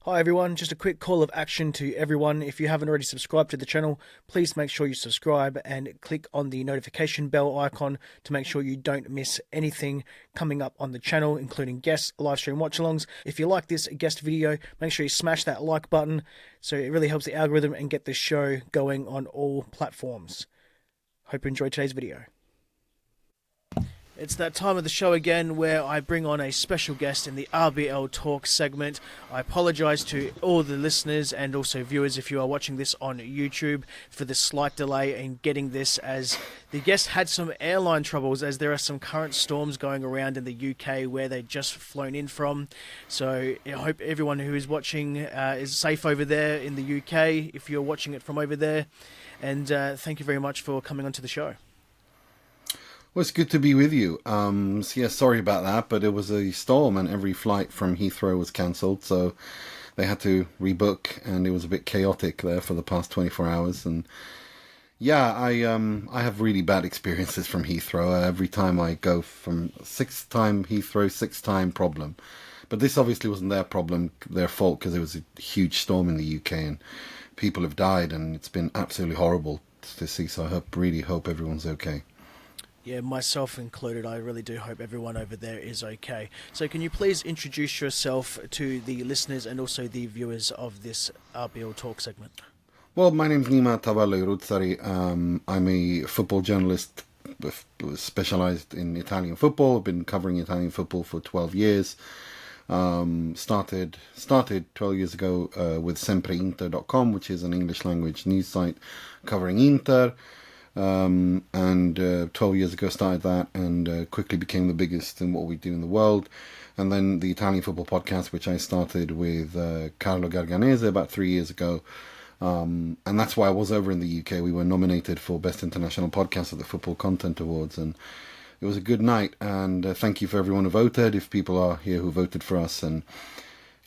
Hi everyone, just a quick call of action to everyone. If you haven't already subscribed to the channel, please make sure you subscribe and click on the notification bell icon to make sure you don't miss anything coming up on the channel, including guests, live stream watch-alongs. If you like this guest video, make sure you smash that like button so it really helps the algorithm and get this show going on all platforms. Hope you enjoyed today's video. It's that time of the show again where I bring on a special guest in the RBL Talk segment. I apologise to all the listeners and also viewers if you are watching this on YouTube for the slight delay in getting this, as the guest had some airline troubles as there are some current storms going around in the UK where they've just flown in from. So I hope everyone who is watching is safe over there in the UK if you're watching it from over there. And thank you very much for coming onto the show. Well, it's good to be with you. Sorry about that, but it was a storm and every flight from Heathrow was cancelled, so they had to rebook, and it was a bit chaotic there for the past 24 hours. And yeah, I have really bad experiences from Heathrow. Every time I go from six-time Heathrow, six-time problem. But this obviously wasn't their problem, their fault, because it was a huge storm in the UK and people have died, and it's been absolutely horrible to see. So I really hope everyone's okay. Yeah, myself included. I really do hope everyone over there is okay. So can you please introduce yourself to the listeners and also the viewers of this RBL Talk segment? Well, my name's Nima Tavallaey Roodsari. I'm a football journalist specialised in Italian football. I've been covering Italian football for 12 years. Started 12 years ago with sempreinter.com, which is an English language news site covering Inter. And 12 years ago started that, and quickly became the biggest in what we do in the world. And then the Italian Football Podcast, which I started with Carlo Garganese about 3 years ago. And that's why I was over in the UK. We were nominated for Best International Podcast at the Football Content Awards, and it was a good night. And thank you for everyone who voted, if people are here who voted for us. And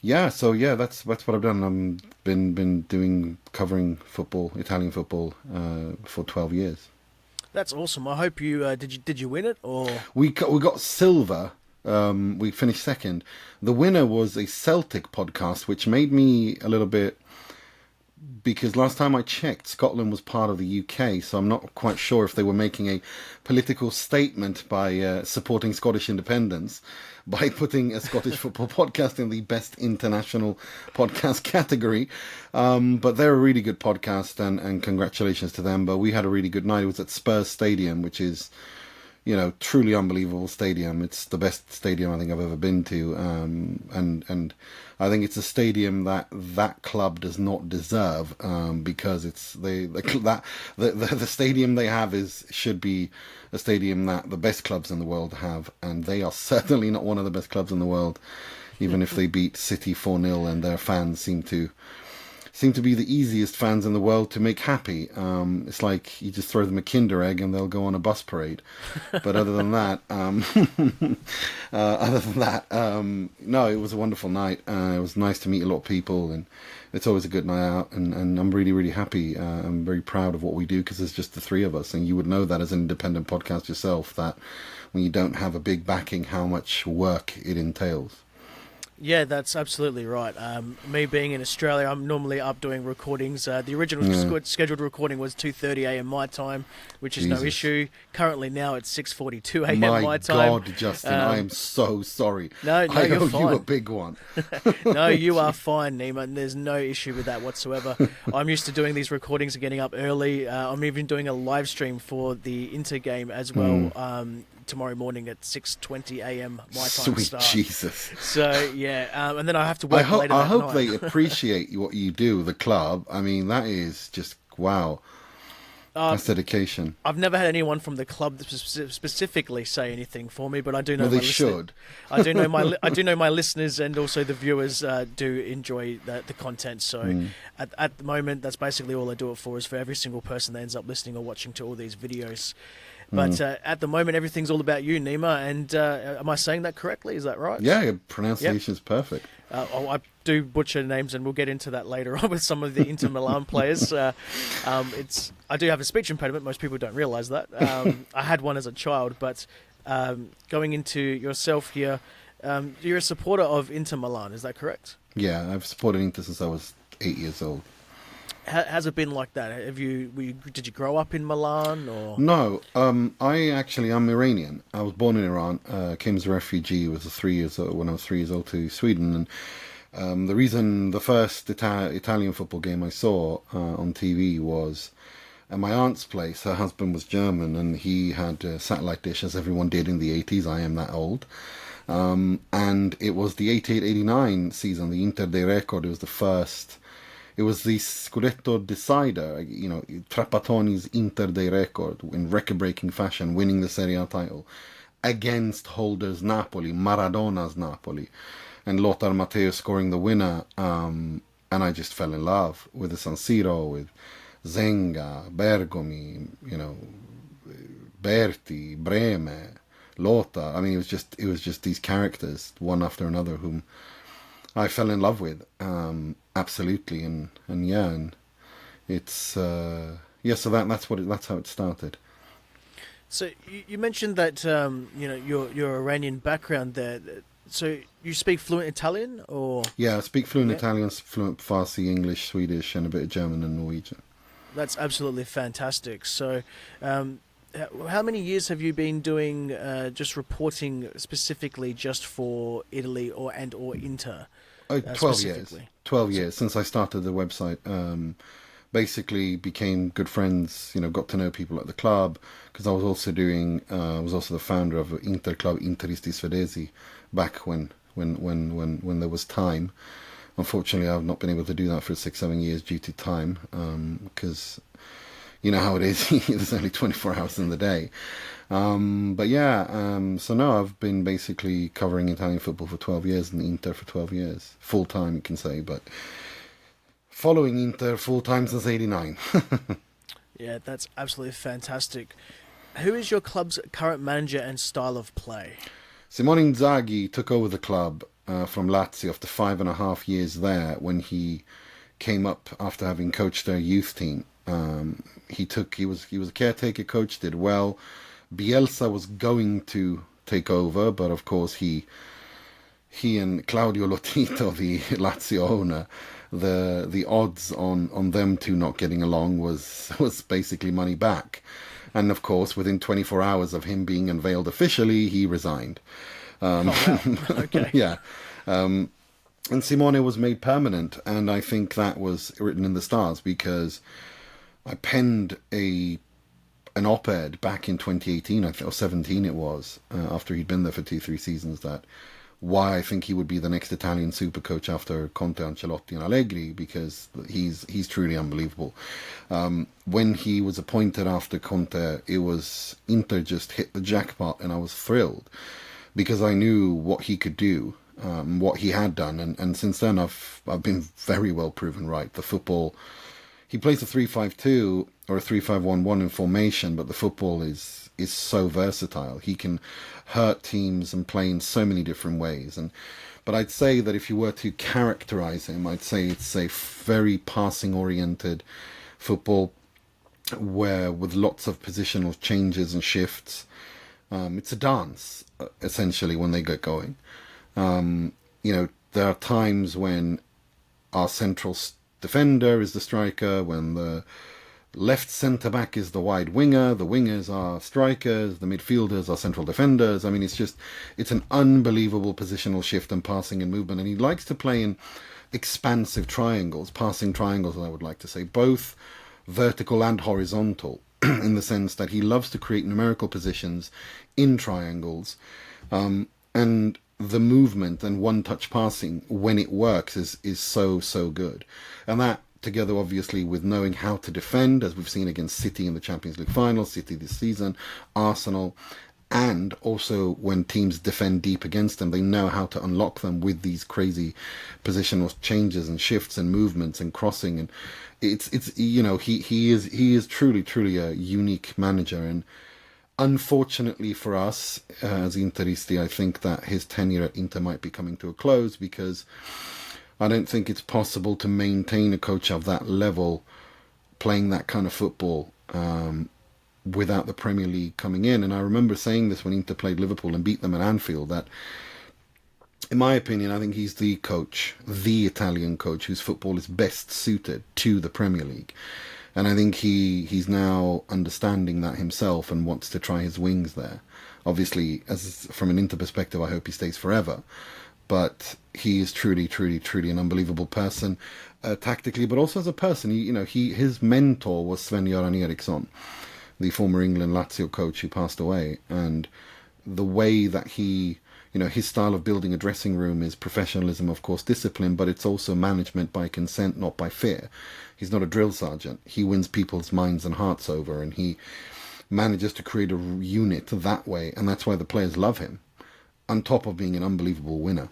that's what I've done. I've been covering football, Italian football, for 12 years. That's awesome. I hope you did you win it, or we got silver. We finished second. The winner was a Celtic podcast, which made me a little bit, because last time I checked, Scotland was part of the UK, so I'm not quite sure if they were making a political statement by supporting Scottish independence by putting a Scottish football podcast in the best international podcast category. But they're a really good podcast, and congratulations to them. But we had a really good night. It was at Spurs Stadium, which is, truly unbelievable stadium. It's the best stadium I think I've ever been to. And I think it's a stadium that club does not deserve, because it's the stadium they have should be a stadium that the best clubs in the world have, and they are certainly not one of the best clubs in the world, even if they beat City 4-0, and their fans seem to be the easiest fans in the world to make happy. It's like you just throw them a Kinder Egg and they'll go on a bus parade. But other than that, no, it was a wonderful night. It was nice to meet a lot of people, and it's always a good night out. And I'm really, really happy. I'm very proud of what we do, because there's just the three of us. And you would know that as an independent podcast yourself, that when you don't have a big backing, how much work it entails. Yeah, that's absolutely right. Me being in Australia, I'm normally up doing recordings. The original scheduled recording was 2:30 a.m. my time, which is no issue. Currently now it's 6:42 a.m. my time. My God, Justin, I am so sorry. No, you're fine. You a big one. No, you are fine, Nima, and there's no issue with that whatsoever. I'm used to doing these recordings and getting up early. I'm even doing a live stream for the Inter game as well. Tomorrow morning at 6:20 a.m. my time. Sweet start. Jesus. So yeah, and then I have to work later I that hope night. they appreciate what you do, the club. I mean, that is just wow. That's dedication. I've never had anyone from the club specifically say anything for me, but I do know they should. I do know my listeners and also the viewers do enjoy the content. So at the moment, that's basically all I do it for, is for every single person that ends up listening or watching to all these videos. But at the moment, everything's all about you, Nima. And am I saying that correctly? Is that right? Yeah, your pronunciation's perfect. I do butcher names, and we'll get into that later on with some of the Inter Milan players. I do have a speech impediment. Most people don't realise that. I had one as a child, but going into yourself here, you're a supporter of Inter Milan. Is that correct? Yeah, I've supported Inter since I was 8 years old. Has it been like that? Did you grow up in Milan or? No, I'm Iranian. I was born in Iran. Came as a refugee. Was 3 years old when I was 3 years old to Sweden, and the first Italian football game I saw on TV was at my aunt's place. Her husband was German, and he had a satellite dish, as everyone did in the 80s. I am that old. And it was the 88-89 season, the Inter dei Record. It was the first. It was the Scudetto decider, Trapattoni's Inter dei Record, in record-breaking fashion, winning the Serie A title against Holder's Napoli, Maradona's Napoli, and Lothar Matthäus scoring the winner. And I just fell in love with the San Siro, with Zenga, Bergomi, Berti, Breme, Lothar. I mean, it was just these characters, one after another, whom I fell in love with, absolutely, and it's so that's how it started. So you mentioned that your Iranian background there. So you speak fluent Italian, or? Yeah, I speak fluent Italian, fluent Farsi, English, Swedish, and a bit of German and Norwegian. That's absolutely fantastic. So, how many years have you been doing just reporting specifically just for Italy or Inter? 12 years. 12 years since I started the website. Basically became good friends, got to know people at the club, because I was also the founder of Inter Club Interisti Svedesi back when there was time. Unfortunately, I've not been able to do that for 6-7 years due to time, because you know how it is. There's only 24 hours in the day. So no, I've been basically covering Italian football for 12 years and Inter for 12 years. Full time, you can say, but following Inter full time since '89. Yeah, that's absolutely fantastic. Who is your club's current manager and style of play? Simone Inzaghi took over the club from Lazio after 5.5 years there, when he came up after having coached their youth team. He was a caretaker coach, did well. Bielsa was going to take over, but of course he and Claudio Lotito, the Lazio owner, the odds on them two not getting along was basically money back. And of course, within 24 hours of him being unveiled officially, he resigned. Okay. Yeah. And Simone was made permanent, and I think that was written in the stars, because I penned an op-ed back in 2018, I think, or 17 it was, after he'd been there for 2-3 seasons, that why I think he would be the next Italian super coach after Conte, Ancelotti and Allegri, because he's truly unbelievable. When he was appointed after Conte, it was Inter just hit the jackpot, and I was thrilled because I knew what he could do, what he had done, and since then I've been very well proven right. The football, he plays a 3-5-2 or a 3-5-1-1 in formation, but the football is so versatile. He can hurt teams and play in so many different ways. But I'd say that if you were to characterize him, I'd say it's a very passing-oriented football, where with lots of positional changes and shifts. It's a dance, essentially, when they get going. There are times when our central defender is the striker, when the left centre-back is the wide winger, the wingers are strikers, the midfielders are central defenders. I mean, it's an unbelievable positional shift and passing and movement, and he likes to play in expansive triangles, passing triangles, I would like to say, both vertical and horizontal, in the sense that he loves to create numerical positions in triangles, and the movement and one-touch passing, when it works, is so good. And that, together obviously with knowing how to defend, as we've seen against City in the Champions League final, City this season, Arsenal, and also when teams defend deep against them, they know how to unlock them with these crazy positional changes and shifts and movements and crossing. And he is truly a unique manager. And unfortunately for us as Interisti, I think that his tenure at Inter might be coming to a close, because I don't think it's possible to maintain a coach of that level playing that kind of football without the Premier League coming in. And I remember saying this when Inter played Liverpool and beat them at Anfield, that In my opinion, I think he's the coach, the Italian coach whose football is best suited to the Premier League. And I think he's now understanding that himself and wants to try his wings there. Obviously, as from an Inter perspective, I hope he stays forever. But he is truly, truly, truly an unbelievable person, tactically, but also as a person. His mentor was Sven-Göran Eriksson, the former England Lazio coach who passed away, and the way that his style of building a dressing room is professionalism, of course, discipline, but it's also management by consent, not by fear. He's not a drill sergeant. He wins people's minds and hearts over, and he manages to create a unit that way, and that's why the players love him, on top of being an unbelievable winner.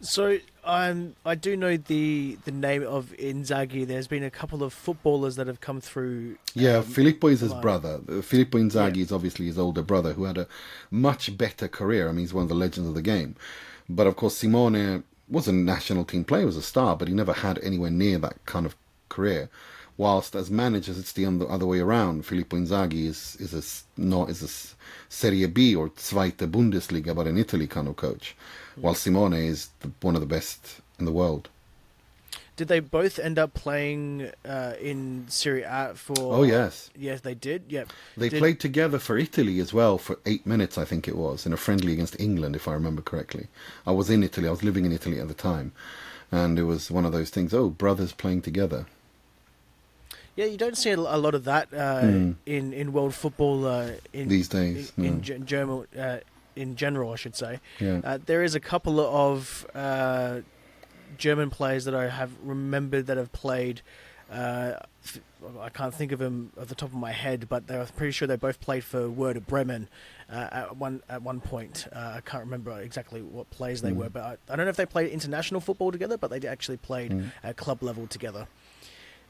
So I do know the name of Inzaghi. There's been a couple of footballers that have come through. Yeah, Filippo is his Milan. brother. Filippo Inzaghi is obviously his older brother, who had a much better career. I mean, he's one of the legends of the game. But of course, Simone was a national team player, was a star, but he never had anywhere near that kind of career. Whilst as managers, it's the other way around. Filippo Inzaghi is a Serie B or Zweite Bundesliga, but in Italy kind of coach. While Simone is one of the best in the world. Did they both end up playing in Serie A for... Oh, yes. Yes, they did. Yep. They played together for Italy as well for 8 minutes, I think it was, in a friendly against England, if I remember correctly. I was in Italy. I was living in Italy at the time. And it was one of those things, brothers playing together. Yeah, you don't see a lot of that in world football These days. in German... in general, I should say. Yeah. There is a couple of German players that I have remembered that have played. I can't think of them at the top of my head, but I'm pretty sure they both played for Werder Bremen at one point. I can't remember exactly what players they were, but I don't know if they played international football together, but they actually played at club level together.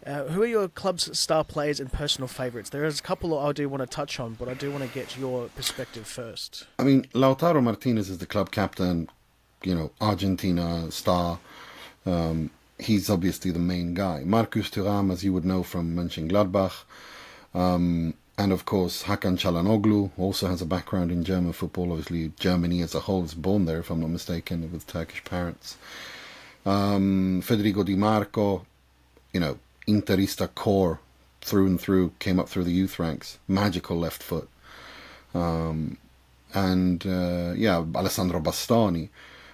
Who are your club's star players and personal favourites? There's a couple I do want to touch on, but I do want to get your perspective first. I mean, Lautaro Martinez is the club captain, Argentina star. He's obviously the main guy. Marcus Thuram, as you would know from Mönchengladbach. And of course, Hakan Çalhanoğlu also has a background in German football. Obviously, Germany as a whole is born there, if I'm not mistaken, with Turkish parents. Federico Di Marco, Interista core through and through, came up through the youth ranks. Magical left foot. Alessandro Bastoni,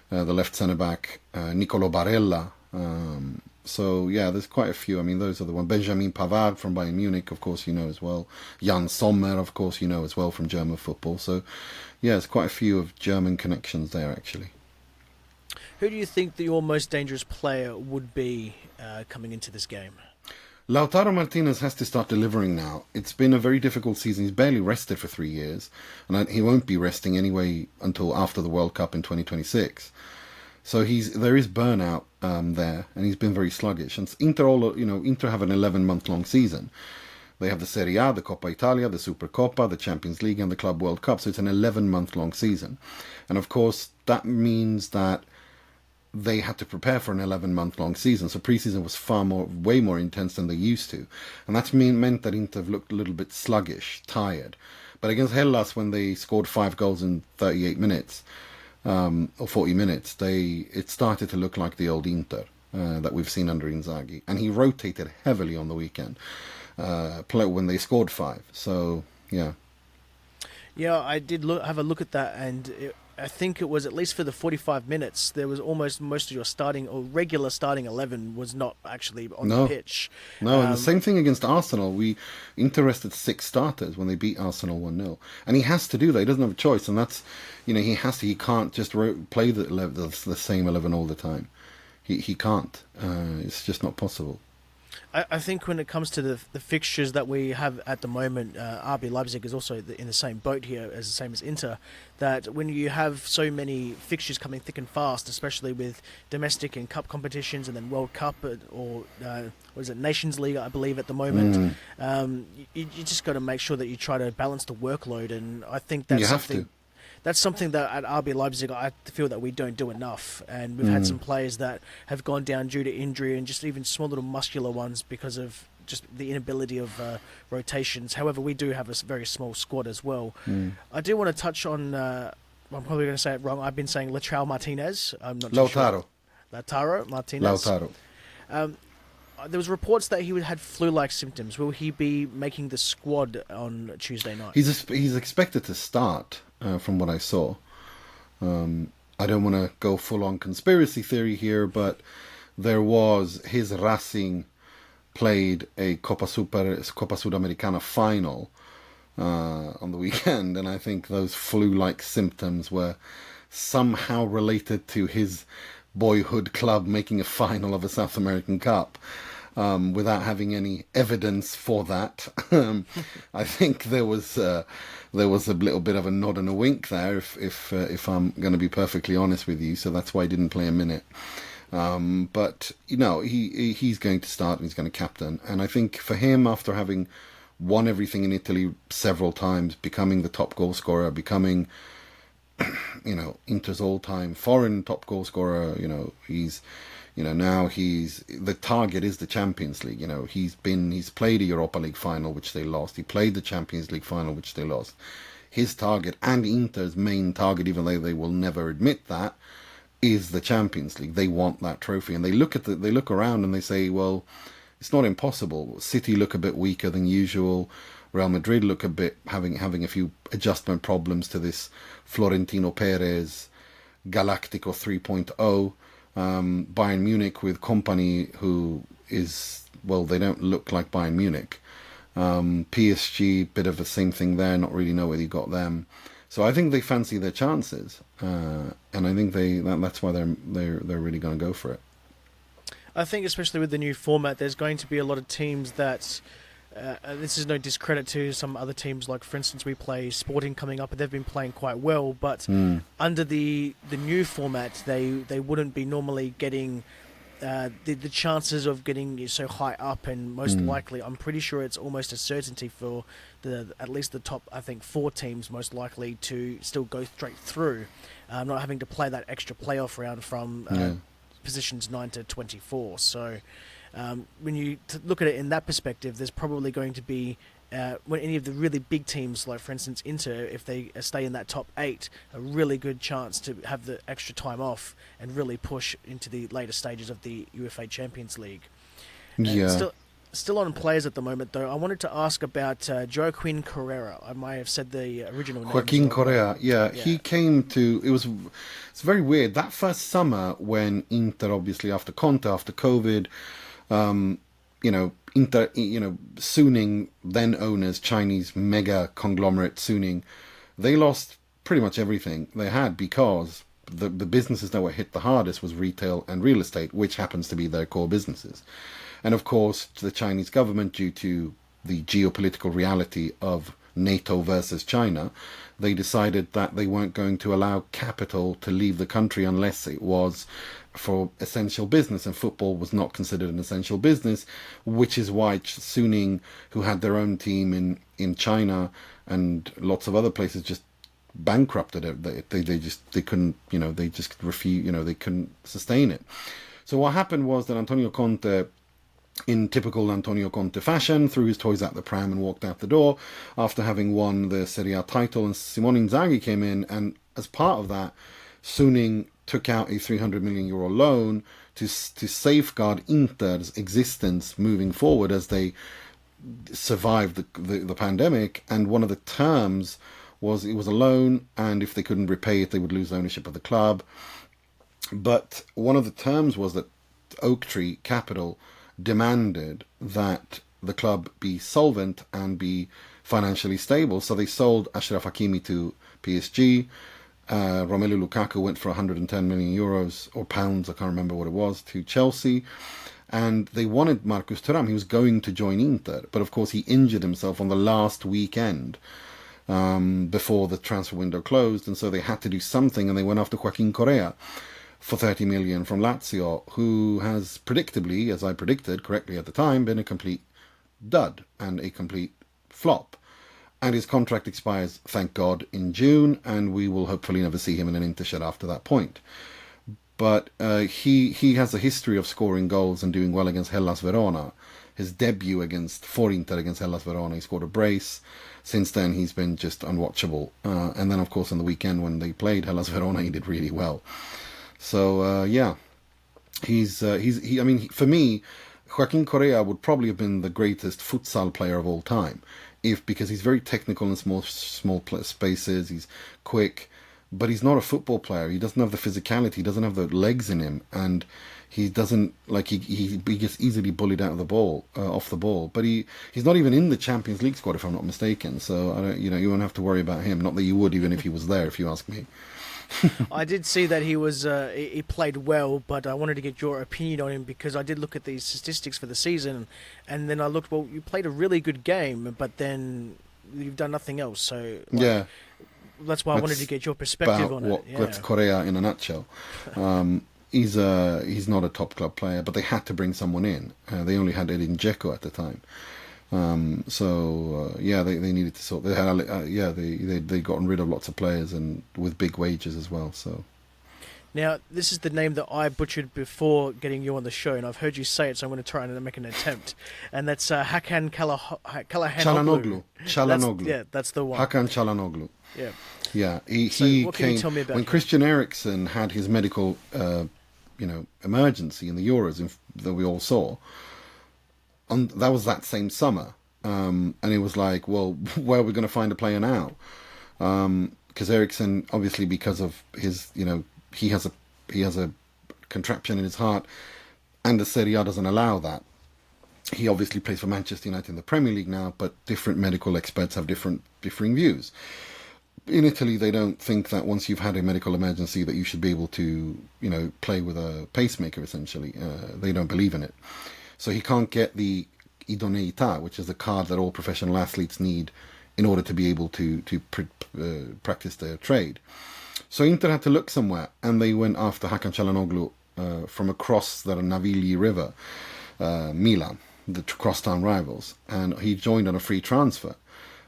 the left centre-back. Nicolo Barella. There's quite a few. I mean, those are the ones. Benjamin Pavard from Bayern Munich, of course, as well. Jan Sommer, of course, as well from German football. So, there's quite a few of German connections there, actually. Who do you think that your most dangerous player would be coming into this game? Lautaro Martinez has to start delivering now. It's been a very difficult season. He's barely rested for 3 years, and he won't be resting anyway until after the World Cup in 2026. So there is burnout there, and he's been very sluggish. And Inter have an 11-month-long season. They have the Serie A, the Coppa Italia, the Supercoppa, the Champions League, and the Club World Cup. So it's an 11-month-long season, and of course that means that they had to prepare for an 11-month-long season. So preseason was way more intense than they used to. And that's meant that Inter looked a little bit sluggish, tired. But against Hellas, when they scored 5 goals in 38 minutes, or 40 minutes, it started to look like the old Inter that we've seen under Inzaghi. And he rotated heavily on the weekend when they scored 5. So, yeah. Yeah, I did have a look at that, and I think it was at least for the 45 minutes, there was almost most of your starting or regular starting 11 was not actually on the pitch. No, and the same thing against Arsenal. We interested 6 starters when they beat Arsenal 1-0. And he has to do that. He doesn't have a choice. And that's, he can't just play the same 11 all the time. He can't. It's just not possible. I think when it comes to the fixtures that we have at the moment, RB Leipzig is also in the same boat here as the same as Inter, that when you have so many fixtures coming thick and fast, especially with domestic and cup competitions and then World Cup or Nations League, I believe at the moment, you just got to make sure that you try to balance the workload, and I think that's something. That's something that at RB Leipzig I feel that we don't do enough, and we've had some players that have gone down due to injury and just even small little muscular ones because of just the inability of rotations. However, we do have a very small squad as well. I do want to touch on I'm probably going to say it wrong. I've been saying Lautaro Martinez. I'm not too Lautaro. sure. Lautaro Martinez. Lautaro. There was reports that he had flu-like symptoms. Will he be making the squad on Tuesday night? He's expected to start, from what I saw. I don't want to go full-on conspiracy theory here, but there was his Racing played a Copa Sudamericana final on the weekend, and I think those flu-like symptoms were somehow related to his boyhood club making a final of a South American Cup. Without having any evidence for that, I think there was a little bit of a nod and a wink there, if I'm going to be perfectly honest with you. So that's why he didn't play a minute. But he's going to start and he's going to captain. And I think for him, after having won everything in Italy several times, becoming the top goal scorer, becoming Inter's all-time foreign top goal scorer, now the target is the Champions League. He's played a Europa League final, which they lost. He played the Champions League final, which they lost. His target, and Inter's main target, even though they will never admit that, is the Champions League. They want that trophy, and they look around and they say, well, it's not impossible. City look a bit weaker than usual. Real Madrid look a bit having a few adjustment problems to this Florentino Perez Galactico 3.0. Bayern Munich with Company, who is, well, they don't look like Bayern Munich. PSG, bit of the same thing there, not really know whether you got them. So I think they fancy their chances, and I think that's why they're really going to go for it. I think especially with the new format, there's going to be a lot of teams that... this is no discredit to some other teams, like, for instance, we play Sporting coming up, and they've been playing quite well, but under the new format, they wouldn't be normally getting the chances of getting so high up, and most likely, I'm pretty sure it's almost a certainty for at least the top, I think, 4 teams most likely to still go straight through, not having to play that extra playoff round from positions 9 to 24, so... when you look at it in that perspective, there's probably going to be, when any of the really big teams, like for instance Inter, if they stay in that top 8, a really good chance to have the extra time off and really push into the later stages of the UEFA Champions League. Still on players at the moment, though, I wanted to ask about Joaquin Correa. I might have said the original name. Joaquin Correa, he came to... It's very weird. That first summer when Inter, obviously after Conte, after COVID... Inter, Suning, then owners, Chinese mega conglomerate Suning, they lost pretty much everything they had because the businesses that were hit the hardest was retail and real estate, which happens to be their core businesses. And of course, the Chinese government, due to the geopolitical reality of NATO versus China, they decided that they weren't going to allow capital to leave the country unless it was for essential business, and football was not considered an essential business, which is why Suning, who had their own team in China and lots of other places, just bankrupted it. They couldn't, they just refused, they couldn't sustain it. So what happened was that Antonio Conte, in typical Antonio Conte fashion, threw his toys out the pram and walked out the door after having won the Serie A title, and Simone Inzaghi came in, and as part of that, Suning took out a 300 million euro loan to safeguard Inter's existence moving forward as they survived the pandemic. And one of the terms was it was a loan, and if they couldn't repay it, they would lose ownership of the club. But one of the terms was that Oaktree Capital demanded that the club be solvent and be financially stable. So they sold Achraf Hakimi to PSG. Romelu Lukaku went for 110 million euros or pounds, I can't remember what it was, to Chelsea. And they wanted Marcus Thuram. He was going to join Inter, but of course he injured himself on the last weekend before the transfer window closed, and so they had to do something, and they went after Joaquin Correa for 30 million from Lazio, who has predictably, as I predicted correctly at the time, been a complete dud and a complete flop. And his contract expires, thank God, in June, and we will hopefully never see him in an Inter shirt after that point. But he has a history of scoring goals and doing well against Hellas Verona. his debut for Inter against Hellas Verona. He scored a brace. Since then, he's been just unwatchable. And then, of course, on the weekend when they played Hellas Verona, he did really well. So yeah, I mean, for me, Joaquin Correa would probably have been the greatest futsal player of all time, because he's very technical in small spaces. He's quick, but he's not a football player. He doesn't have the physicality. He doesn't have the legs in him, and he doesn't he gets easily bullied out of the ball, off the ball. But he's not even in the Champions League squad, if I'm not mistaken. So I don't, you won't have to worry about him. Not that you would, even if he was there, if you ask me. I did see that he played well, but I wanted to get your opinion on him because I did look at these statistics for the season, and then I looked. Well, you played a really good game, but then you've done nothing else. So Yeah, that's why I wanted to get your perspective on it. That's Correa in a nutshell. He's not a top club player, but they had to bring someone in. They only had Edin Dzeko at the time. They needed to sort. They had they gotten rid of lots of players and with big wages as well. So now this is the name that I butchered before getting you on the show, and I've heard you say it, so I'm going to try and make an attempt. And that's Hakan Çalhanoğlu. That's the one. Hakan Çalhanoğlu. Yeah. Yeah. So he what can came you tell me about when him? Christian Eriksen had his medical, emergency in the Euros that we all saw. That was that same summer, and it was like, well, where are we going to find a player now? Because Eriksen, obviously, because of his, he has a contraption in his heart, and the Serie A doesn't allow that. He obviously plays for Manchester United in the Premier League now, but different medical experts have differing views. In Italy, they don't think that once you've had a medical emergency that you should be able to, play with a pacemaker. Essentially, they don't believe in it. So he can't get the idoneità, which is the card that all professional athletes need in order to be able to practice their trade. So Inter had to look somewhere, and they went after Hakan Çalhanoğlu from across the Navigli River, Milan, the crosstown rivals, and he joined on a free transfer,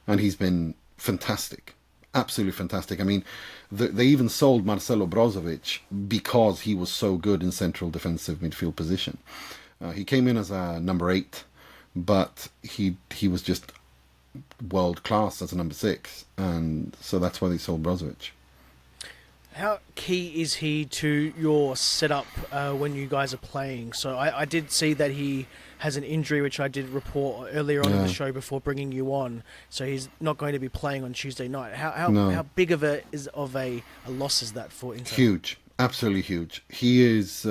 and he's been fantastic, absolutely fantastic. I mean, they even sold Marcelo Brozovic because he was so good in central defensive midfield position. He came in as a number 8, but he was just world class as a number 6, and so that's why they sold Brozovic. How key is he to your setup when you guys are playing? So I did see that he has an injury, which I did report earlier on in the show before bringing you on. So he's not going to be playing on Tuesday night. How big of a loss is that for Inter? Huge. Absolutely huge. He is.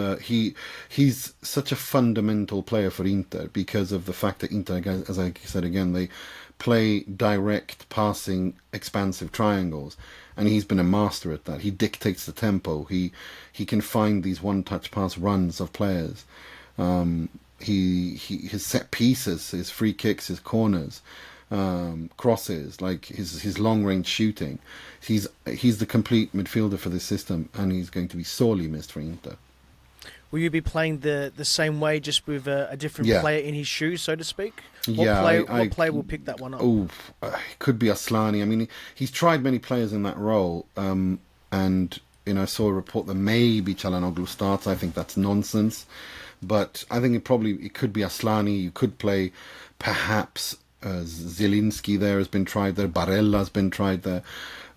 He's such a fundamental player for Inter because of the fact that Inter, as I said again, they play direct, passing, expansive triangles, and he's been a master at that. He dictates the tempo. He can find these one-touch pass runs of players. His set pieces, his free kicks, his corners, crosses, like his long range shooting. He's the complete midfielder for this system, and he's going to be sorely missed for Inter. Will you be playing the same way, just with a different player in his shoes, so to speak? What player will pick that one up? It could be Aslani. I mean, he's tried many players in that role, and I saw a report that maybe Çalhanoğlu starts. I think that's nonsense, but I think it could be Aslani. You could play perhaps Zielinski there has been tried there. Barella has been tried there.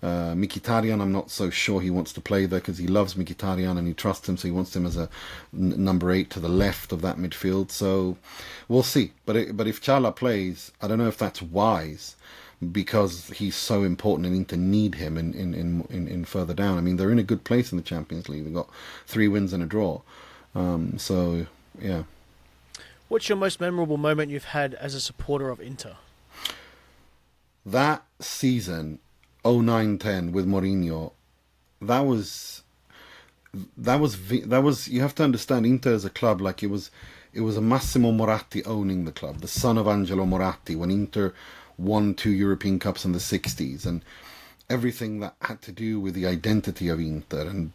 Mkhitaryan, I'm not so sure he wants to play there because he loves Mkhitaryan and he trusts him, so he wants him as a number 8 to the left of that midfield. So we'll see. But if Chala plays, I don't know if that's wise because he's so important and Inter need him in further down. I mean, they're in a good place in the Champions League. They've got 3 wins and a draw. So yeah. What's your most memorable moment you've had as a supporter of Inter? That season, 09-10 with Mourinho, that was. You have to understand, Inter as a club, like it was a Massimo Moratti owning the club, the son of Angelo Moratti, when Inter won 2 European Cups in the 60s, and everything that had to do with the identity of Inter, and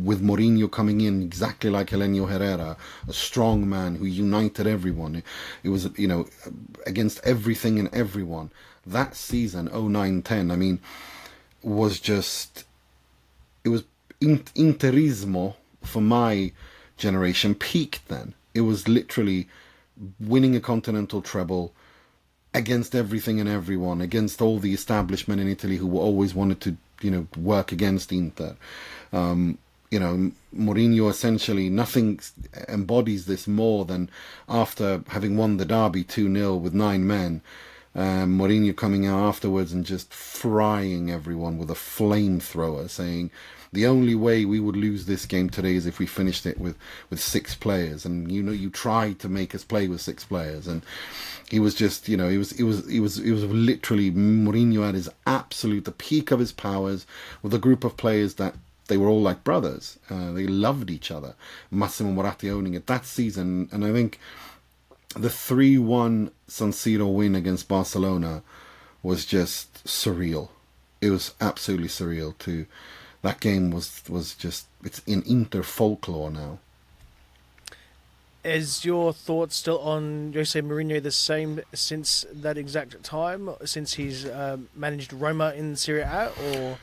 with Mourinho coming in exactly like Helenio Herrera, a strong man who united everyone. It was against everything and everyone. That season, 09-10, I mean, was just, it was Interismo for my generation peaked then. It was literally winning a continental treble against everything and everyone, against all the establishment in Italy who always wanted to, work against Inter. Mourinho essentially, nothing embodies this more than after having won the derby 2-0 with 9 men, Mourinho coming out afterwards and just frying everyone with a flamethrower, saying the only way we would lose this game today is if we finished it with 6 players, and you tried to make us play with 6 players, and he was just, he was literally Mourinho at his absolute, the peak of his powers, with a group of players that they were all like brothers. They loved each other. Massimo Moratti owning it that season, and I think the 3-1 San Siro win against Barcelona was just surreal. It was absolutely surreal too. That game was just, it's in Inter folklore now. Is your thoughts still on Jose Mourinho the same since that exact time, since he's managed Roma in Serie A, or?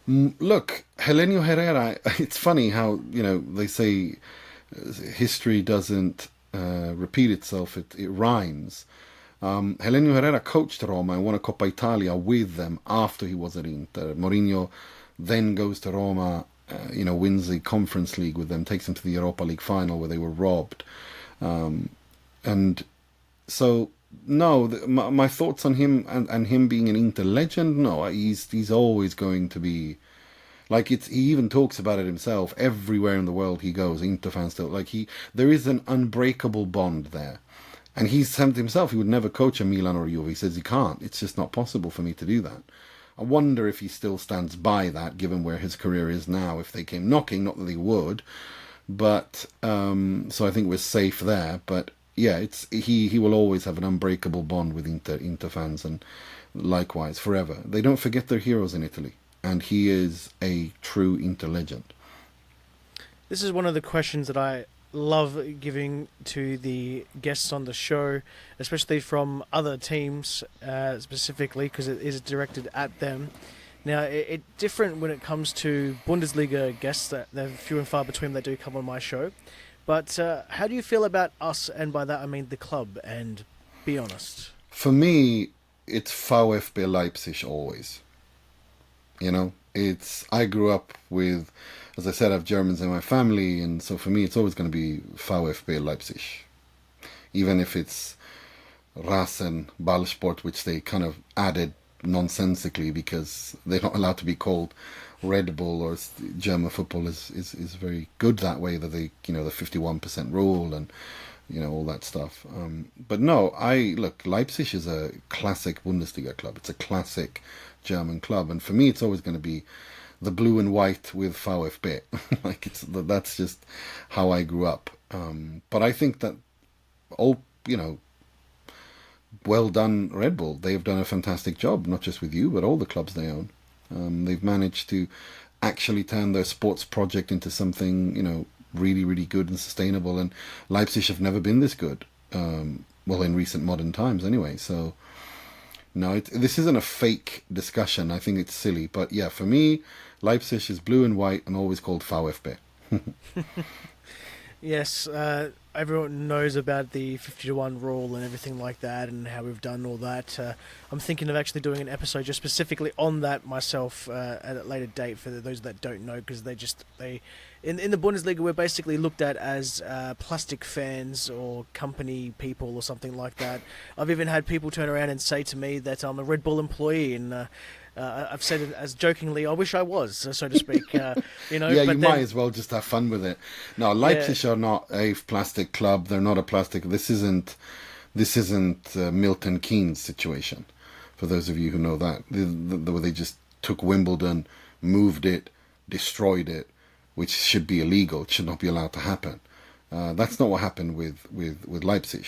Look, Helenio Herrera, it's funny how, they say history doesn't repeat itself, it rhymes. Helenio Herrera coached Roma and won a Coppa Italia with them after he was at Inter. Mourinho then goes to Roma, wins the Conference League with them, takes them to the Europa League final where they were robbed. And so, no, my thoughts on him and him being an Inter legend, no, he's always going to be, like, he even talks about it himself, everywhere in the world he goes, Inter fans still, there is an unbreakable bond there. And he's said himself he would never coach a Milan or a Juve. He says he can't, it's just not possible for me to do that. I wonder if he still stands by that, given where his career is now, if they came knocking, not that they would. But, so I think we're safe there. But, yeah, he will always have an unbreakable bond with Inter fans, and likewise, forever. They don't forget their heroes in Italy, and he is a true Inter legend. This is one of the questions that I love giving to the guests on the show, especially from other teams, specifically because it is directed at them. Now, it's different when it comes to Bundesliga guests. That they're few and far between that do come on my show. But how do you feel about us, and by that I mean the club, and be honest? For me, it's VfB Leipzig always. I grew up with, as I said, I have Germans in my family, and so for me it's always going to be VfB Leipzig. Even if it's Rasen, Ballsport, which they kind of added nonsensically because they're not allowed to be called Red Bull, or German football is very good that way, that they, the 51% rule and, all that stuff. But no, Leipzig is a classic Bundesliga club. It's a classic German club, and for me it's always going to be the blue and white with VfB. That's just how I grew up. But I think that well done Red Bull. They've done a fantastic job, not just with you, but all the clubs they own. They've managed to actually turn their sports project into something, really, really good and sustainable. And Leipzig have never been this good. In recent modern times anyway. So, no, this isn't a fake discussion. I think it's silly. But yeah, for me, Leipzig is blue and white and always called VfB. Yes, everyone knows about the 50-1 rule and everything like that, and how we've done all that. I'm thinking of actually doing an episode just specifically on that myself at a later date for those that don't know, because in the Bundesliga we're basically looked at as plastic fans or company people or something like that. I've even had people turn around and say to me that I'm a Red Bull employee, and I've said it as jokingly, I wish I was, so to speak. Yeah, but might as well just have fun with it. No, Leipzig are not a plastic club. They're not a plastic. This isn't Milton Keynes' situation. For those of you who know that, where they just took Wimbledon, moved it, destroyed it, which should be illegal. It should not be allowed to happen. That's not what happened with Leipzig.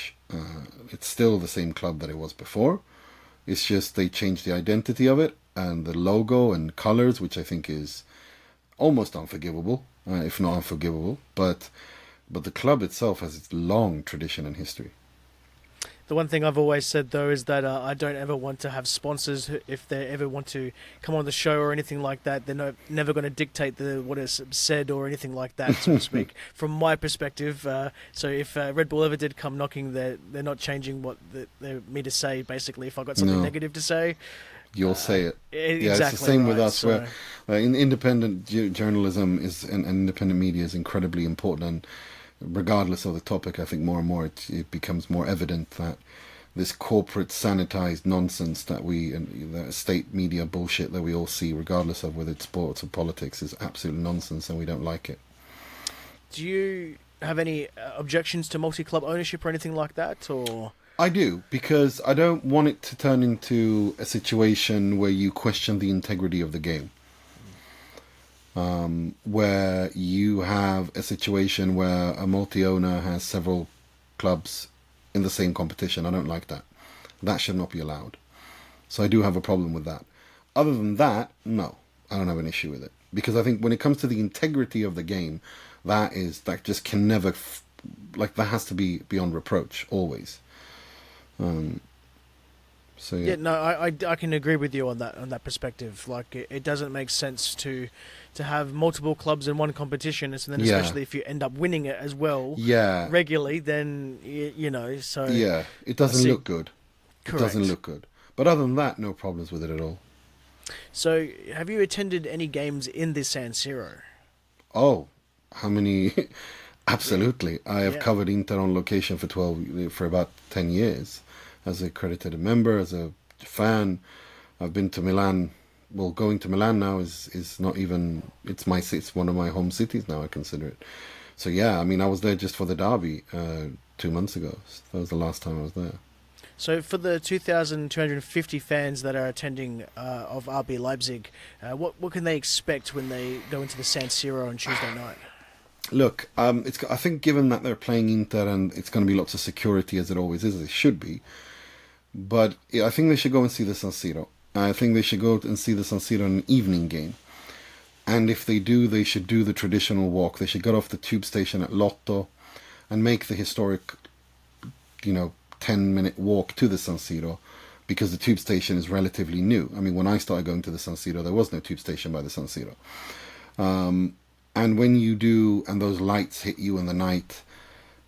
It's still the same club that it was before. It's just they changed the identity of it and the logo and colors, which I think is almost unforgivable, if not unforgivable. But the club itself has its long tradition and history. The one thing I've always said, though, is that I don't ever want to have sponsors if they ever want to come on the show or anything like that. They're never going to dictate what is said or anything like that, so to speak, from my perspective. So if Red Bull ever did come knocking, they're not changing what they're me to say, basically, if I've got something negative to say. You'll say it. Exactly. Yeah, it's the same with us, so, where independent journalism and independent media is incredibly important, and regardless of the topic, I think more and more it becomes more evident that this corporate sanitized nonsense that the state media bullshit that we all see, regardless of whether it's sports or politics, is absolute nonsense, and we don't like it. Do you have any objections to multi-club ownership or anything like that, or? I do, because I don't want it to turn into a situation where you question the integrity of the game. Where you have a situation where a multi-owner has several clubs in the same competition. I don't like that. That should not be allowed. So I do have a problem with that. Other than that, no, I don't have an issue with it. Because I think when it comes to the integrity of the game, that just can never, that has to be beyond reproach, always. So yeah. No, I can agree with you on that perspective. Like it doesn't make sense to have multiple clubs in one competition, and then especially if you end up winning it as well, regularly, then so it doesn't look good. Correct. It doesn't look good. But other than that, no problems with it at all. So, have you attended any games in the San Siro? Oh, how many? Absolutely. I have covered Inter on location for about 10 years. As a accredited member, as a fan. I've been to Milan. Well, going to Milan now is not even, it's one of my home cities now, I consider it. So yeah, I mean, I was there just for the derby 2 months ago. That was the last time I was there. So for the 2,250 fans that are attending of RB Leipzig, what can they expect when they go into the San Siro on Tuesday night? Look, I think given that they're playing Inter and it's going to be lots of security as it always is, it should be. But I think they should go and see the San Siro. I think they should go and see the San Siro in an evening game. And if they do, they should do the traditional walk. They should get off the tube station at Lotto and make the historic, 10-minute walk to the San Siro, because the tube station is relatively new. I mean, when I started going to the San Siro, there was no tube station by the San Siro. And when you do, and those lights hit you in the night,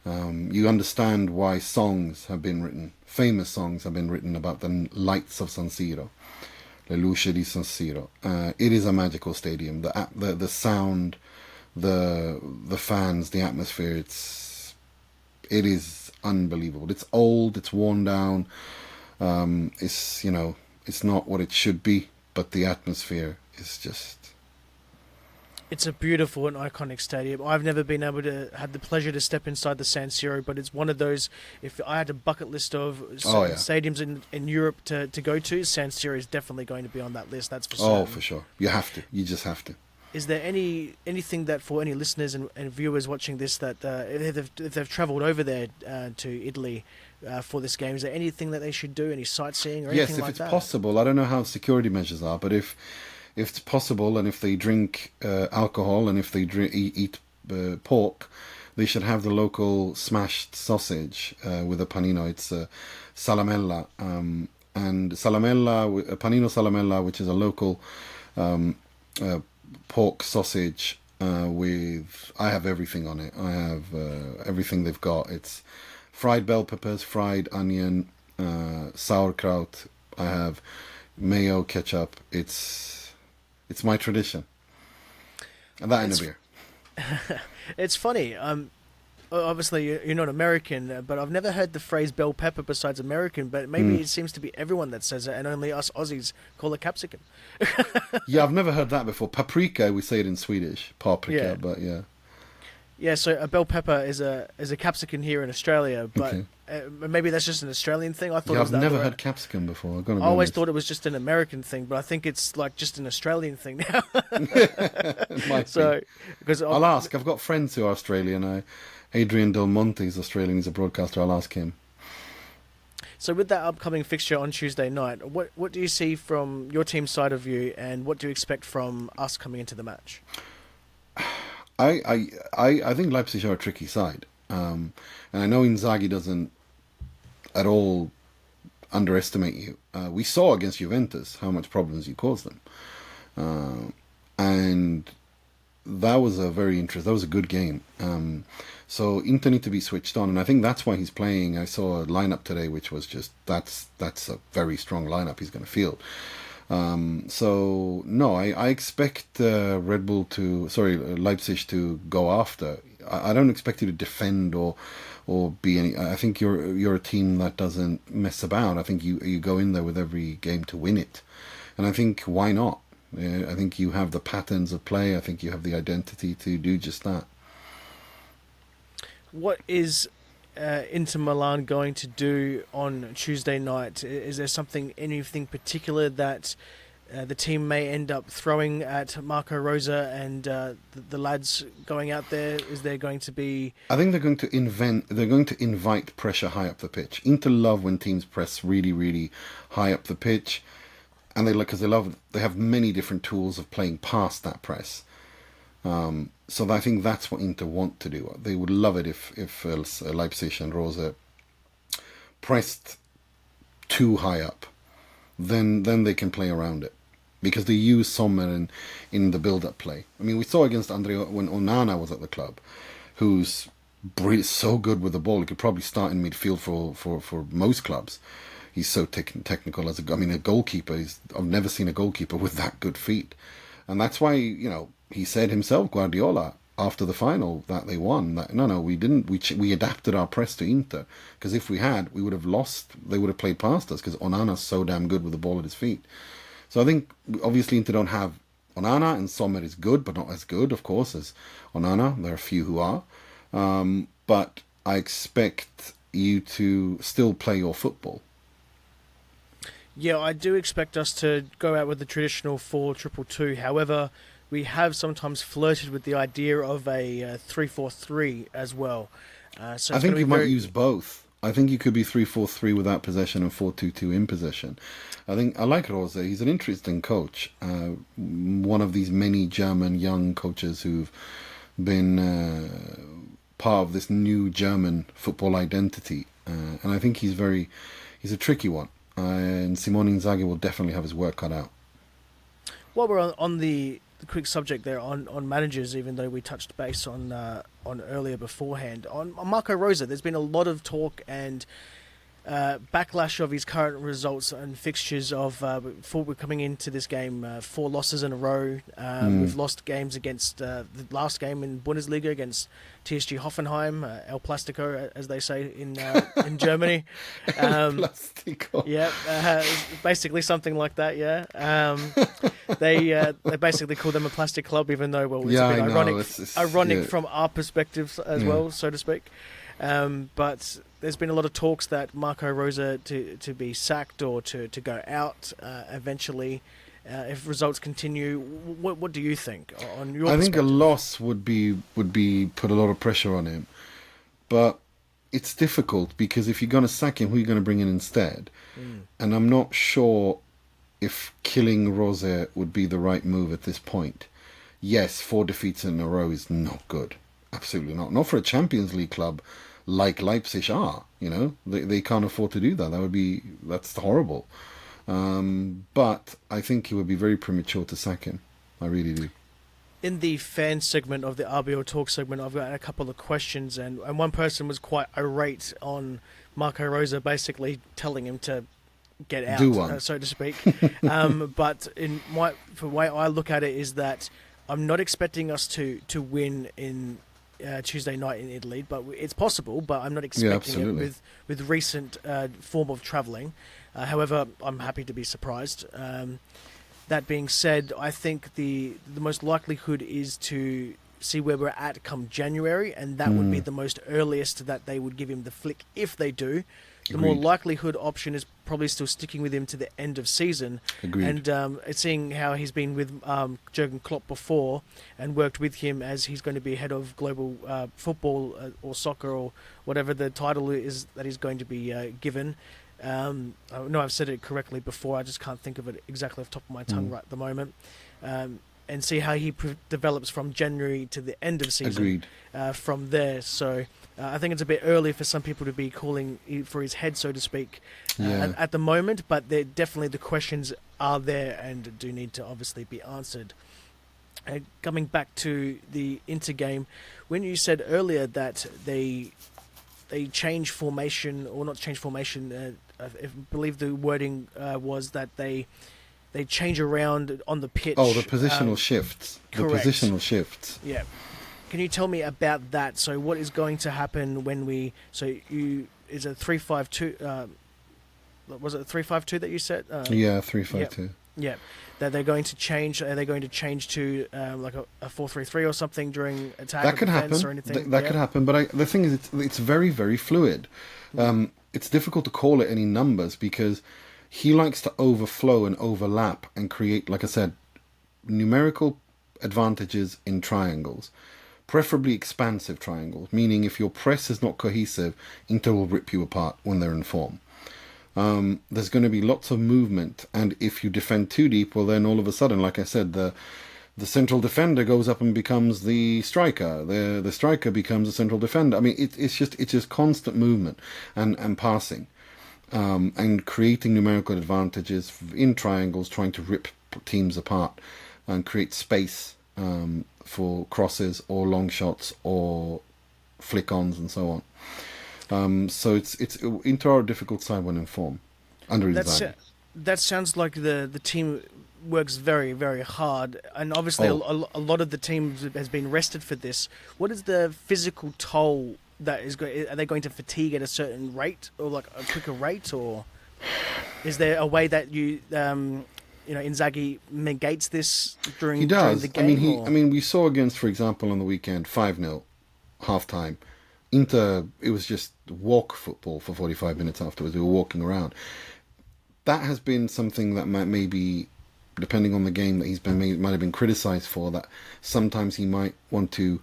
you understand why songs have been written. Famous songs have been written about the lights of San Siro, Le Luce di San Siro. It is a magical stadium. The sound, the fans, the atmosphere. It is unbelievable. It's old. It's worn down. It's not what it should be, but the atmosphere is just. It's a beautiful and iconic stadium. I've never been able to have the pleasure to step inside the San Siro, but it's one of those, if I had a bucket list of stadiums in Europe to go to, San Siro is definitely going to be on that list, that's for certain. Oh, for sure. You have to. You just have to. Is there anything that for any listeners and viewers watching this that if they've travelled over there to Italy for this game, is there anything that they should do, any sightseeing or anything like that? Yes, if it's possible. I don't know how security measures are, but if it's possible, and if they drink alcohol, and if they eat pork, they should have the local smashed sausage with a panino. It's salamella, and salamella, panino salamella, which is a local pork sausage with. I have everything on it. I have everything they've got. It's fried bell peppers, fried onion, sauerkraut. I have mayo, ketchup. It's my tradition. And that and a beer. It's funny. Obviously, you're not American, but I've never heard the phrase bell pepper besides American, but maybe it seems to be everyone that says it, and only us Aussies call it capsicum. Yeah, I've never heard that before. Paprika, we say it in Swedish. Paprika, but yeah. Yeah, so a bell pepper is a capsicum here in Australia, but maybe that's just an Australian thing. I thought I've never had capsicum before. I always thought it was just an American thing, but I think it's like just an Australian thing now. It might be. Because I'll ask. I've got friends who are Australian. Adrian Del Monte is Australian. He's a broadcaster. I'll ask him. So with that upcoming fixture on Tuesday night, what do you see from your team's side of view, and what do you expect from us coming into the match? I think Leipzig are a tricky side, and I know Inzaghi doesn't. at all underestimate you. We saw against Juventus how much problems you caused them, and that was a very interesting. That was a good game. So Inter need to be switched on, and I think that's why he's playing. I saw a lineup today, which was just that's a very strong lineup he's going to field. So no, I expect Leipzig to go after. I don't expect you to defend or be any. I think you're a team that doesn't mess about. I think you go in there with every game to win it, and I think why not? I think you have the patterns of play. I think you have the identity to do just that. What is Inter Milan going to do on Tuesday night? Is there anything particular that the team may end up throwing at Marco Rosa and the lads going out there? Is there going to be? I think they're going to invite pressure high up the pitch. Inter love when teams press really, really high up the pitch, and they have many different tools of playing past that press. So I think that's what Inter want to do. They would love it if Leipzig and Rosa pressed too high up. Then they can play around it, because they use Sommer in the build-up play. I mean, we saw against Andrea when Onana was at the club, who's so good with the ball. He could probably start in midfield for most clubs. He's so technical as a goalkeeper. I've never seen a goalkeeper with that good feet, and that's why he said himself, Guardiola, after the final that they won, that we didn't. We adapted our press to Inter, because if we had, we would have lost. They would have played past us, because Onana's so damn good with the ball at his feet. So I think obviously Inter don't have Onana, and Sommer is good, but not as good, of course, as Onana. There are a few who are, but I expect you to still play your football. Yeah, I do expect us to go out with the traditional 4-2-2. However, we have sometimes flirted with the idea of a 3-4-3 as well. So I think you might use both. I think you could be 3-4-3 without possession and 4-2-2 in possession. I like Rose. He's an interesting coach. One of these many German young coaches who've been part of this new German football identity. And I think he's a tricky one. And Simone Inzaghi will definitely have his work cut out. While we're on the quick subject there on managers, even though we touched base on earlier beforehand, on Marco Rosa, there's been a lot of talk and backlash of his current results and fixtures before we're coming into this game, 4 losses in a row. We've lost games against the last game in Bundesliga against TSG Hoffenheim, El Plastico, as they say in Germany. Plastico. Yeah, basically something like that. Yeah, they basically call them a plastic club, even though it's a bit ironic from our perspective as well, so to speak. But there's been a lot of talks that Marco Rosa to be sacked or to go out eventually if results continue. What do you think on your perspective? I think a loss would be put a lot of pressure on him, but it's difficult, because if you're going to sack him, who are you going to bring in instead? And I'm not sure if killing Rosa would be the right move at this point. Yes, 4 defeats in a row is not good. Absolutely not. Not for a Champions League club like Leipzig are. They can't afford to do that. That's horrible. But I think it would be very premature to sack him. I really do. In the fan segment of the RBL Talk segment, I've got a couple of questions, and one person was quite irate on Marco Rosa, basically telling him to get out, so to speak. But the way I look at it is that I'm not expecting us to win in Tuesday night in Italy, but it's possible. But I'm not expecting it with recent form of travelling. However, I'm happy to be surprised. That being said, I think the most likelihood is to see where we're at come January, and that would be the most earliest that they would give him the flick if they do. The more likelihood option is probably still sticking with him to the end of season. Agreed. And seeing how he's been with Jurgen Klopp before and worked with him as he's going to be head of global football or soccer or whatever the title is that he's going to be given. I know I've said it correctly before, I just can't think of it exactly off the top of my tongue right at the moment. see how he develops from January to the end of season. Agreed. From there. So I think it's a bit early for some people to be calling for his head, so to speak, at the moment. But definitely the questions are there and do need to obviously be answered. Coming back to the Inter game, when you said earlier that they change formation, or not change formation, I believe the wording was that they change around on the pitch. Oh, the positional shifts. Correct. The positional shifts. Yeah. Can you tell me about that? So what is going to happen when we... So is it 3-5-2... was it 3-5-2 that you said? Yeah, 3-5-2. Yeah. That they're going to change... Are they going to change to like a 4-3-3 or something during attack that or could defense happen. or anything? That could happen. But the thing is, it's very, very fluid. It's difficult to call it any numbers because he likes to overflow and overlap and create, like I said, numerical advantages in triangles. Preferably expansive triangles, meaning if your press is not cohesive, Inter will rip you apart when they're in form. There's going to be lots of movement, and if you defend too deep, well then all of a sudden, like I said, the central defender goes up and becomes the striker. The striker becomes the central defender. I mean, it's just constant movement and passing, and creating numerical advantages in triangles, trying to rip teams apart and create space for crosses or long shots or flick-ons and so on. So it's Inter are a difficult side when in form under Inzaghi. That sounds like the team works very, very hard, and obviously a lot of the team has been rested for this. What is the physical toll that is going? Are they going to fatigue at a certain rate, or like a quicker rate, or is there a way that Inzaghi negates this during the game? I mean, we saw against, for example, on the weekend, 5-0, half-time. Inter, it was just walk football for 45 minutes afterwards. We were walking around. That has been something that maybe, depending on the game that might have been criticised for, that sometimes he might want to,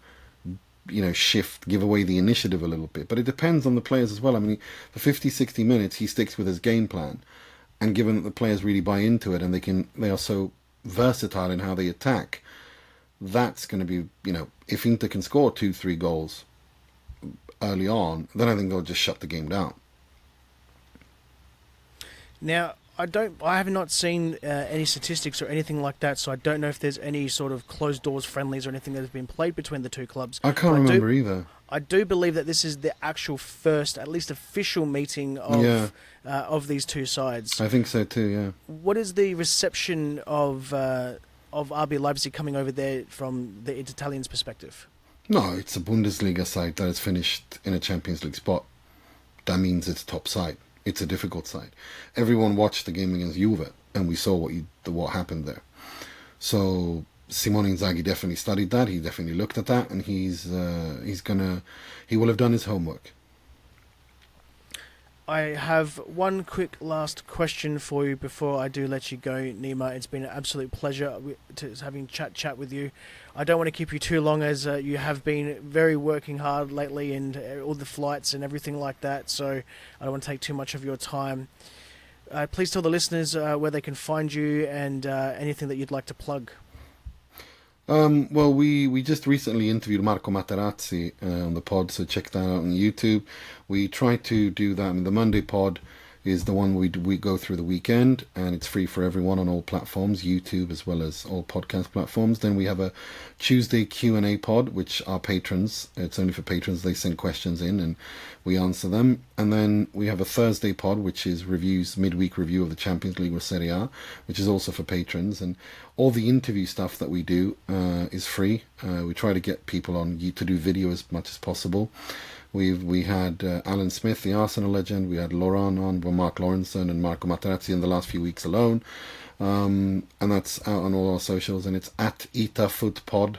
give away the initiative a little bit. But it depends on the players as well. I mean, for 50, 60 minutes, he sticks with his game plan. And given that the players really buy into it and they are so versatile in how they attack, that's going to be, if Inter can score 2-3 goals early on, then I think they'll just shut the game down. Now, I have not seen any statistics or anything like that, so I don't know if there's any sort of closed doors friendlies or anything that has been played between the two clubs. I can't remember either. I do believe that this is the actual first, at least official meeting of these two sides. I think so too, yeah. What is the reception of RB Leipzig coming over there from the Italians' perspective? No, it's a Bundesliga side that has finished in a Champions League spot. That means it's top side. It's a difficult side. Everyone watched the game against Juve, and we saw what happened there. So Simone Inzaghi definitely studied that. He definitely looked at that, and he will have done his homework. I have one quick last question for you before I do let you go, Nima. It's been an absolute pleasure having chat with you. I don't want to keep you too long, as you have been very working hard lately, and all the flights and everything like that. So I don't want to take too much of your time. Please tell the listeners where they can find you and anything that you'd like to plug. Well, we just recently interviewed Marco Materazzi on the pod, so check that out on YouTube. We try to do that. I mean, the Monday pod is the one we go through the weekend, and it's free for everyone on all platforms, YouTube as well as all podcast platforms. Then we have a Tuesday Q&A pod, which are patrons. It's only for patrons. They send questions in and we answer them. And then we have a Thursday pod, which is midweek review of the Champions League or Serie A, which is also for patrons. And all the interview stuff that we do is free. We try to get people on to do video as much as possible. We had Alan Smith, the Arsenal legend. We had Laurent on, Mark Lawrenson and Marco Materazzi in the last few weeks alone. And that's out on all our socials, and it's at ItaFootPod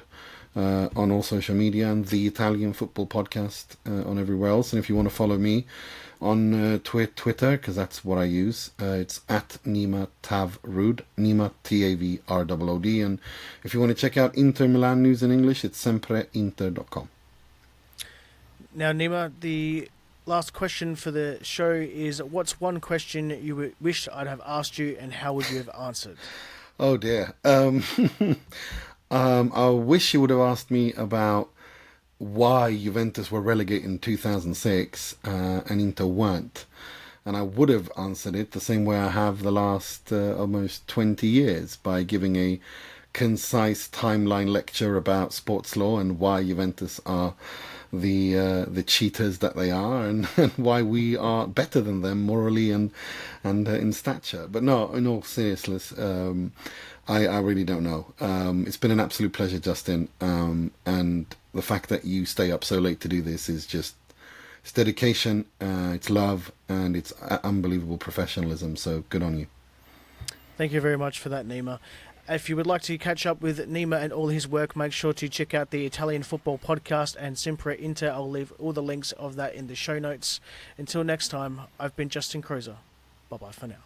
on all social media, and the Italian Football Podcast on everywhere else. And if you want to follow me on Twitter, because that's what I use, it's at Nima Tavrod, Nima Tavrod. And if you want to check out Inter Milan news in English, it's sempreinter.com. Now, Nima, the last question for the show is, what's one question you wish I'd have asked you, and how would you have answered? Oh dear. I wish you would have asked me about why Juventus were relegated in 2006 and Inter weren't. And I would have answered it the same way I have the last almost 20 years, by giving a concise timeline lecture about sports law and why Juventus are the cheaters that they are, and why we are better than them morally and in stature. But no, in all seriousness, I really don't know. It's been an absolute pleasure, Justin, and the fact that you stay up so late to do this is just, it's dedication, it's love, and it's unbelievable professionalism. So good on you. Thank you very much for that, Nima. If you would like to catch up with Nima and all his work, make sure to check out the Italian Football Podcast and Sempre Inter. I'll leave all the links of that in the show notes. Until next time, I've been Justin Crozer. Bye-bye for now.